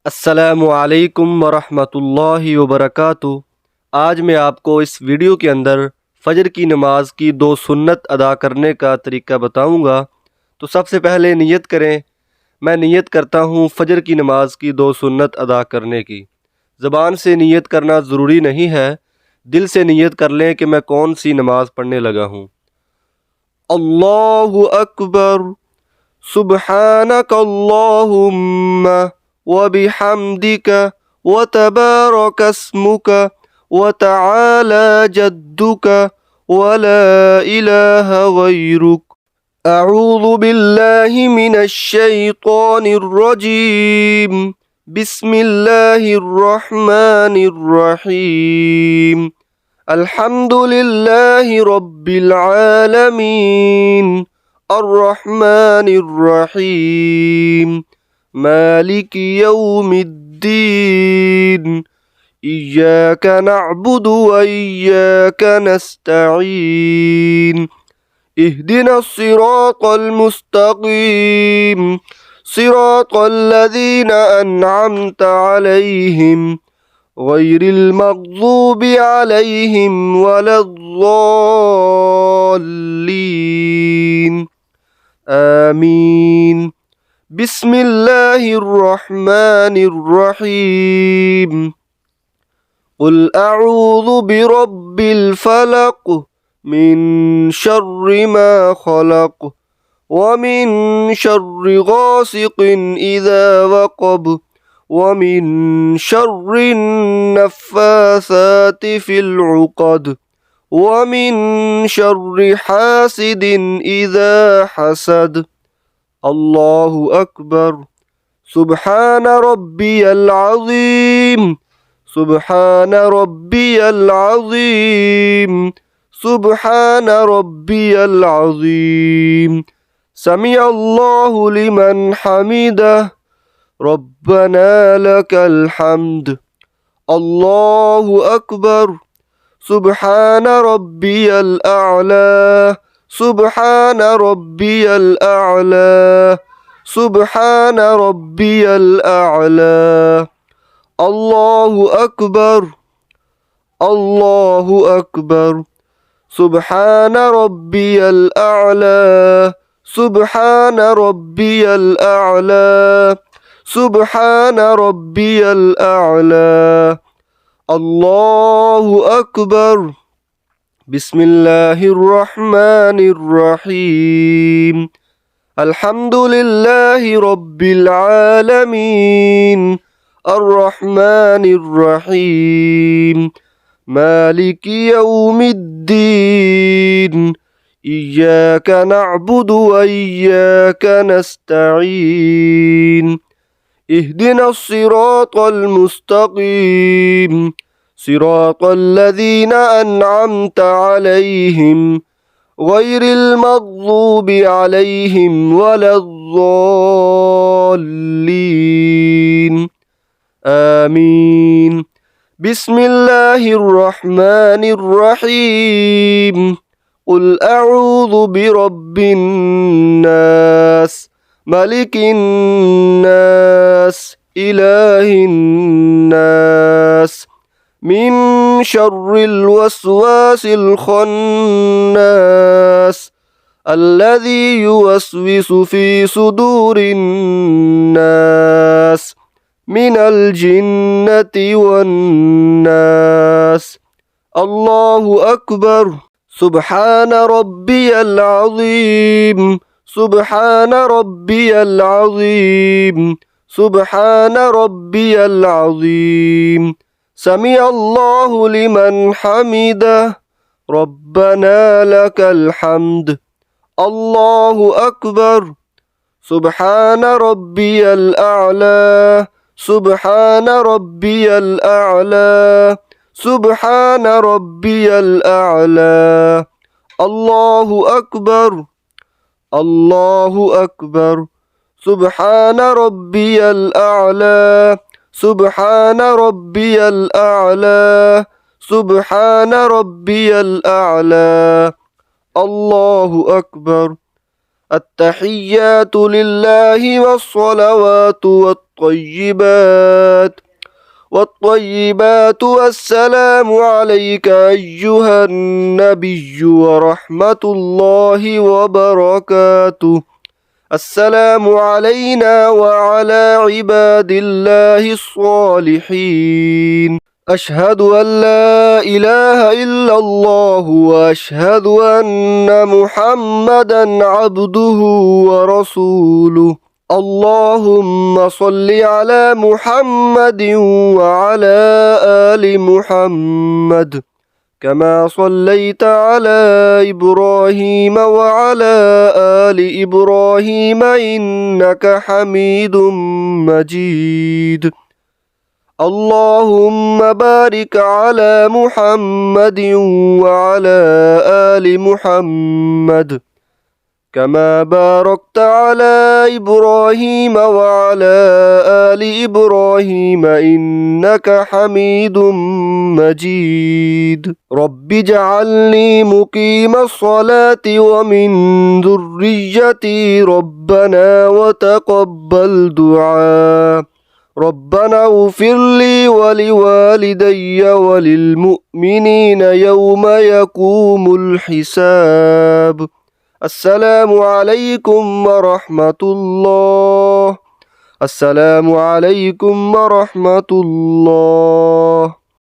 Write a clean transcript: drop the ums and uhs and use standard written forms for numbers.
अस्सलामु अलैकुम वरहमतुल्लाहि वबरकातुहू। आज मैं आपको इस वीडियो के अंदर फ़जर की नमाज की दो सुन्नत अदा करने का तरीका बताऊंगा। तो सबसे पहले नियत करें। मैं नियत करता हूँ फ़जर की नमाज की दो सुन्नत अदा करने की। ज़बान से नियत करना ज़रूरी नहीं है, दिल से नियत कर लें कि मैं कौन सी नमाज पढ़ने लगा हूँ। अल्लाहु अकबर, सुब्हानक अल्लाहुम्मा व बिहम्दिक व तबारक अस्मुक व तआला जद्दुक व ला इलाहा गैरुक। अऊज़ु बिल्लाहि मिनश शैतानिर रजीम। बिस्मिल्लाहिर रहमानिर रहीम। अल्हम्दुलिल्लाहि रब्बिल आलमीन, अर्रहमानिर रहीम, मालिकि यौमिद्दीन, इय्याका नअबुदु व इय्याका नस्तईन, इहदिनस सिरातल मुस्तकीम, सिरातल लज़ीना अन्अमता अलैहिम, गैरिल मग़ज़ूबि अलैहिम वलद्दाल्लीन, आमीन। बिस्मिल्लाहिर रहमानिर रहीम। क़ुल अऊज़ु बिरब्बिल फ़लक़, मिन शर्रि मा ख़लक़, व मिन शर्रि गासिक़िन इज़ा वक़ब, व मिन शर्रि नफ़्फ़ासाति फ़िल उक़द, व मिन शर्रि हासिदिन इज़ा हसद। अल्लाहु अकबर। सुब्हान रब्बियल अज़ीम, सुब्हान रब्बियल अज़ीम, सुब्हान रब्बियल अज़ीम। समिअल्लाहु लिमन हमिदह, रब्बना लकल हम्द। अल्लाहु अकबर। सुब्हान रब्बियल अअला, सुब्हान रब्बियल अअला, सुब्हान रब्बियल अअला। अल्लाहु अकबर, अल्लाहु अकबर। सुब्हान रब्बियल अअला, सुब्हान रब्बियल अअला, सुब्हान रब्बियल अअला। अल्लाहु अकबर। बिस्मिल्लाहिर रहमानिर रहीम। अल्हम्दुलिल्लाहि रब्बिल आलमीन, अर्रहमानिर रहीम, मालिकि यौमिद्दीन, इय्याका नअबुदु व इय्याका नस्तईन, इहदिनस सिरातल मुस्तकीम, सिरातल लज़ीना अन्अमता अलैहिम, गैरिल मग़ज़ूबि अलैहिम वलद्दाल्लीन, आमीन। बिस्मिल्लाहिर रहमानिर रहीम। क़ुल अऊज़ु बिरब्बिन नास, मलिकिन नास, इलाहिन नास, मिन शर्रिल वस्वासिल खन्नास, अल्लज़ी युवस्विसु फ़ी सुदूरिन नास, मिनल जिन्नति वन्नास। अल्लाहु अकबर। सुब्हान रब्बियल अज़ीम, सुब्हान रब्बियल अज़ीम, सुब्हान रब्बियल अज़ीम। समिअल्लाहु लिमन हमिदह, रब्बना लकल हम्द। अल्लाहु अकबर। सुब्हान रब्बियल अअला, सुब्हान रब्बियल अअला, सुब्हान रब्बियल अअला। अल्लाहु अकबर, अल्लाहु अकबर। सुब्हान रब्बियल अअला, सुब्हान रब्बियल अअला, सुब्हान रब्बियल अअला। अल्लाहु अकबर। التحيات لله والصلوات والطيبات والسلام عليك أيها النبي ورحمة الله وبركاته. السلام علينا وعلى عباد الله الصالحين. أشهد أن لا إله إلا الله وأشهد أن محمدا عبده ورسوله. اللهم صل على محمد وعلى آل محمد كما صليت على إبراهيم وعلى آل إبراهيم إنك حميد مجيد. اللهم بارك على محمد وعلى آل محمد كما باركت على إبراهيم وعلى آل إبراهيم إنك حميد مجيد. رب اجعلني مقيم الصلاة ومن ذريتي ربنا وتقبل دعاء. ربنا اغفر لي ولوالدي وللمؤمنين يوم يقوم الحساب. السلام عليكم ورحمة الله. السلام عليكم ورحمة الله.